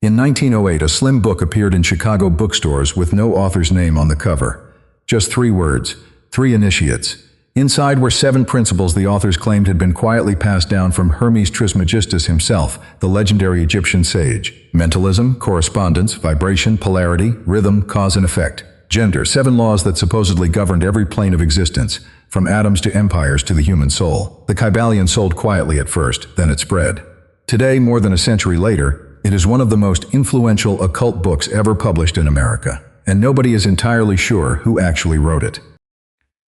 In 1908, a slim book appeared in Chicago bookstores with no author's name on the cover. Just 3 words, 3 initiates. Inside were 7 principles the authors claimed had been quietly passed down from Hermes Trismegistus himself, the legendary Egyptian sage. Mentalism, correspondence, vibration, polarity, rhythm, cause and effect. Gender, 7 laws that supposedly governed every plane of existence, from atoms to empires to the human soul. The Kybalion sold quietly at first, then it spread. Today, more than a century later, it is one of the most influential occult books ever published in America, and nobody is entirely sure who actually wrote it.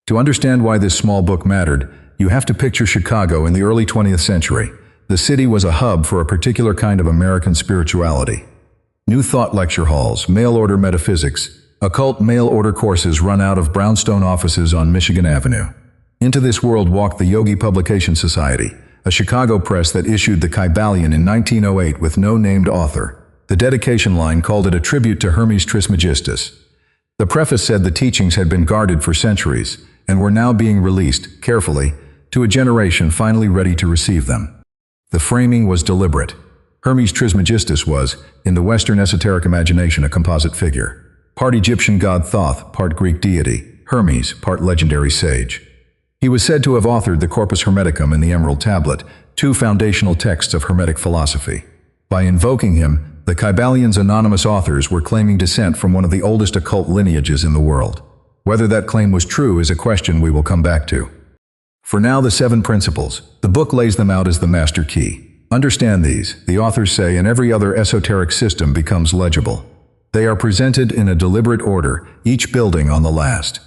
To understand why this small book mattered, you have to picture Chicago in the early 20th century. The city was a hub for a particular kind of American spirituality. New Thought lecture halls, mail-order metaphysics, occult mail-order courses run out of brownstone offices on Michigan Avenue. Into this world walked the Yogi Publication Society, a Chicago press that issued the Kybalion in 1908 with no named author. The dedication line called it a tribute to Hermes Trismegistus. The preface said the teachings had been guarded for centuries and were now being released, carefully, to a generation finally ready to receive them. The framing was deliberate. Hermes Trismegistus was, in the Western esoteric imagination, a composite figure. Part Egyptian god Thoth, part Greek deity, Hermes, part legendary sage. He was said to have authored the Corpus Hermeticum and the Emerald Tablet, 2 foundational texts of Hermetic philosophy. By invoking him, the Kybalion's anonymous authors were claiming descent from one of the oldest occult lineages in the world. Whether that claim was true is a question we will come back to. For now, the 7 principles. The book lays them out as the master key. Understand these, the authors say, and every other esoteric system becomes legible. They are presented in a deliberate order, each building on the last.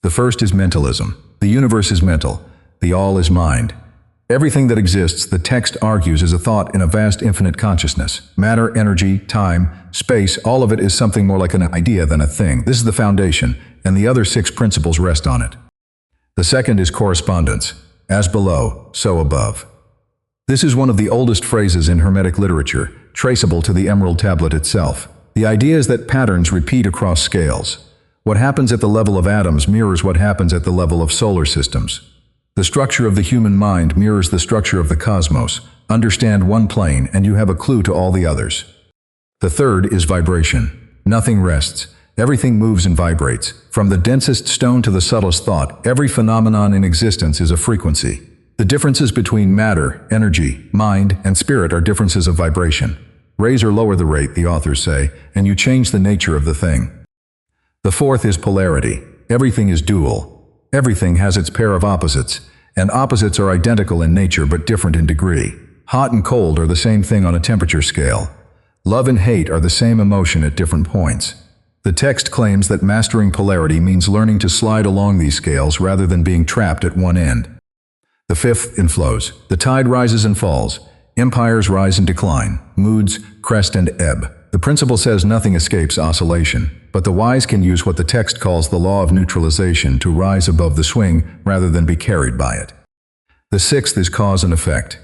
The first is mentalism. The universe is mental. The all is mind. Everything that exists, the text argues, is a thought in a vast infinite consciousness. Matter, energy, time, space, all of it is something more like an idea than a thing. This is the foundation, and the other 6 principles rest on it. The second is correspondence. As below, so above. This is one of the oldest phrases in Hermetic literature, traceable to the Emerald Tablet itself. The idea is that patterns repeat across scales. What happens at the level of atoms mirrors what happens at the level of solar systems. The structure of the human mind mirrors the structure of the cosmos. Understand one plane and you have a clue to all the others. The third is vibration. Nothing rests. Everything moves and vibrates. From the densest stone to the subtlest thought, every phenomenon in existence is a frequency. The differences between matter, energy, mind, and spirit are differences of vibration. Raise or lower the rate, the authors say, and you change the nature of the thing. The fourth is polarity. Everything is dual. Everything has its pair of opposites, and opposites are identical in nature but different in degree. Hot and cold are the same thing on a temperature scale. Love and hate are the same emotion at different points. The text claims that mastering polarity means learning to slide along these scales rather than being trapped at one end. The fifth inflows. The tide rises and falls. Empires rise and decline. Moods crest and ebb. The principle says nothing escapes oscillation, but the wise can use what the text calls the law of neutralization to rise above the swing rather than be carried by it. The sixth is cause and effect.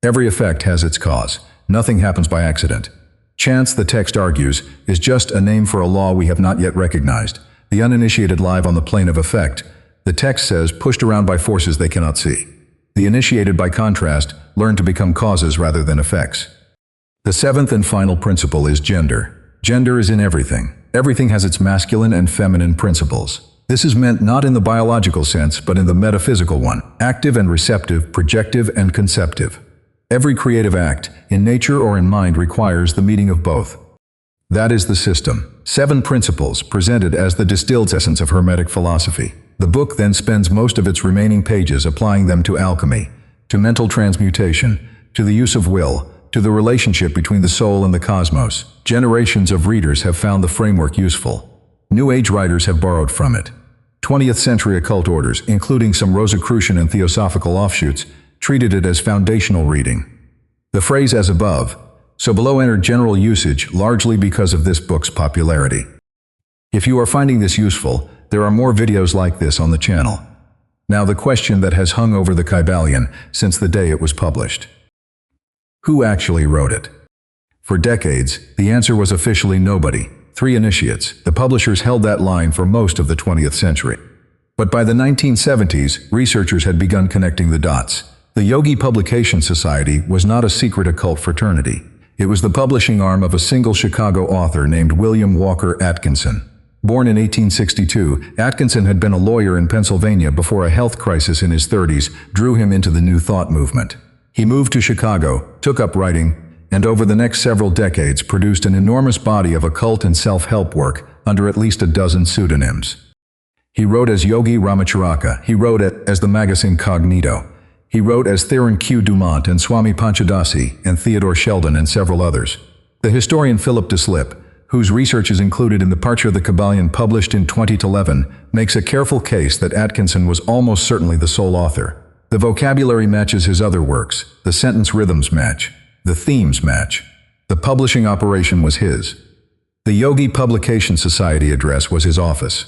Every effect has its cause. Nothing happens by accident. Chance, the text argues, is just a name for a law we have not yet recognized. The uninitiated live on the plane of effect. The text says pushed around by forces they cannot see. The initiated, by contrast, learn to become causes rather than effects. The seventh and final principle is gender. Gender is in everything. Everything has its masculine and feminine principles. This is meant not in the biological sense, but in the metaphysical one. Active and receptive, projective and conceptive. Every creative act, in nature or in mind, requires the meeting of both. That is the system. 7 principles, presented as the distilled essence of Hermetic philosophy. The book then spends most of its remaining pages applying them to alchemy, to mental transmutation, to the use of will, to the relationship between the soul and the cosmos. Generations of readers have found the framework useful. New Age writers have borrowed from it. 20th-century occult orders, including some Rosicrucian and Theosophical offshoots, treated it as foundational reading. The phrase "as above, so below" entered general usage largely because of this book's popularity. If you are finding this useful, there are more videos like this on the channel. Now the question that has hung over the Kybalion since the day it was published. Who actually wrote it? For decades, the answer was officially nobody. 3 initiates. The publishers held that line for most of the 20th century. But by the 1970s, researchers had begun connecting the dots. The Yogi Publication Society was not a secret occult fraternity. It was the publishing arm of a single Chicago author named William Walker Atkinson. Born in 1862, Atkinson had been a lawyer in Pennsylvania before a health crisis in his 30s drew him into the New Thought movement. He moved to Chicago, took up writing, and over the next several decades produced an enormous body of occult and self-help work under at least a dozen pseudonyms. He wrote as Yogi Ramacharaka. He wrote as the Magus Incognito. He wrote as Theron Q. Dumont and Swami Panchadasi and Theodore Sheldon and several others. The historian Philip Dislip, whose research is included in the Parcher the Kybalion published in 2011, makes a careful case that Atkinson was almost certainly the sole author. The vocabulary matches his other works, the sentence rhythms match, the themes match. The publishing operation was his. The Yogi Publication Society address was his office.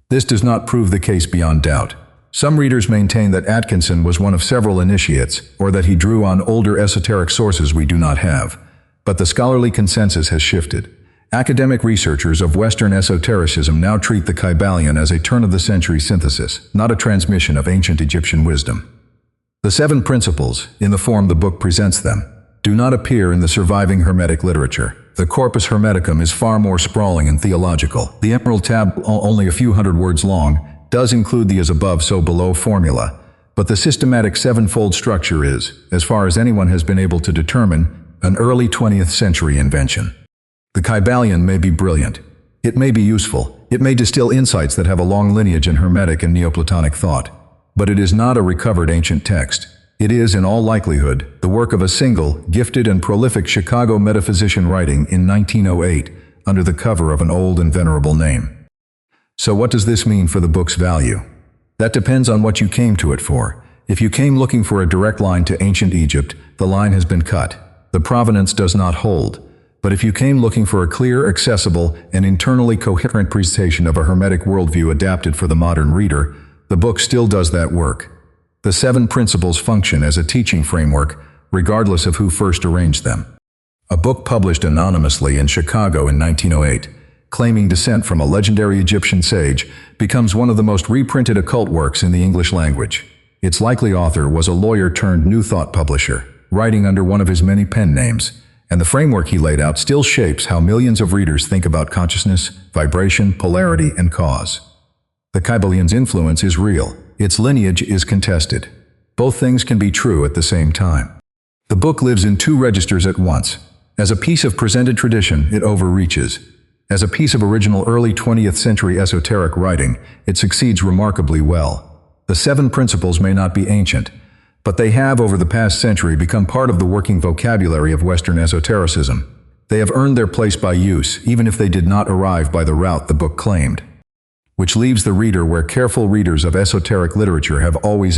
This does not prove the case beyond doubt. Some readers maintain that Atkinson was one of several initiates, or that he drew on older esoteric sources we do not have. But the scholarly consensus has shifted. Academic researchers of Western esotericism now treat the Kybalion as a turn-of-the-century synthesis, not a transmission of ancient Egyptian wisdom. The 7 principles, in the form the book presents them, do not appear in the surviving Hermetic literature. The Corpus Hermeticum is far more sprawling and theological. The Emerald Tab, only a few hundred words long, does include the as above so below formula, but the systematic 7-fold structure is, as far as anyone has been able to determine, an early 20th century invention. The Kybalion may be brilliant. It may be useful. It may distill insights that have a long lineage in Hermetic and Neoplatonic thought. But it is not a recovered ancient text. It is, in all likelihood, the work of a single, gifted and prolific Chicago metaphysician writing in 1908 under the cover of an old and venerable name. So what does this mean for the book's value? That depends on what you came to it for. If you came looking for a direct line to ancient Egypt, the line has been cut. The provenance does not hold. But if you came looking for a clear, accessible, and internally coherent presentation of a Hermetic worldview adapted for the modern reader, the book still does that work. The 7 principles function as a teaching framework, regardless of who first arranged them. A book published anonymously in Chicago in 1908, claiming descent from a legendary Egyptian sage, becomes one of the most reprinted occult works in the English language. Its likely author was a lawyer turned New Thought publisher, writing under one of his many pen names, and the framework he laid out still shapes how millions of readers think about consciousness, vibration, polarity, and cause. The Kybalion's influence is real. Its lineage is contested. Both things can be true at the same time. The book lives in 2 registers at once. As a piece of presented tradition, it overreaches. As a piece of original early 20th century esoteric writing, it succeeds remarkably well. The 7 principles may not be ancient, but they have over the past century become part of the working vocabulary of Western esotericism. They have earned their place by use, even if they did not arrive by the route the book claimed. Which leaves the reader where careful readers of esoteric literature have always ended.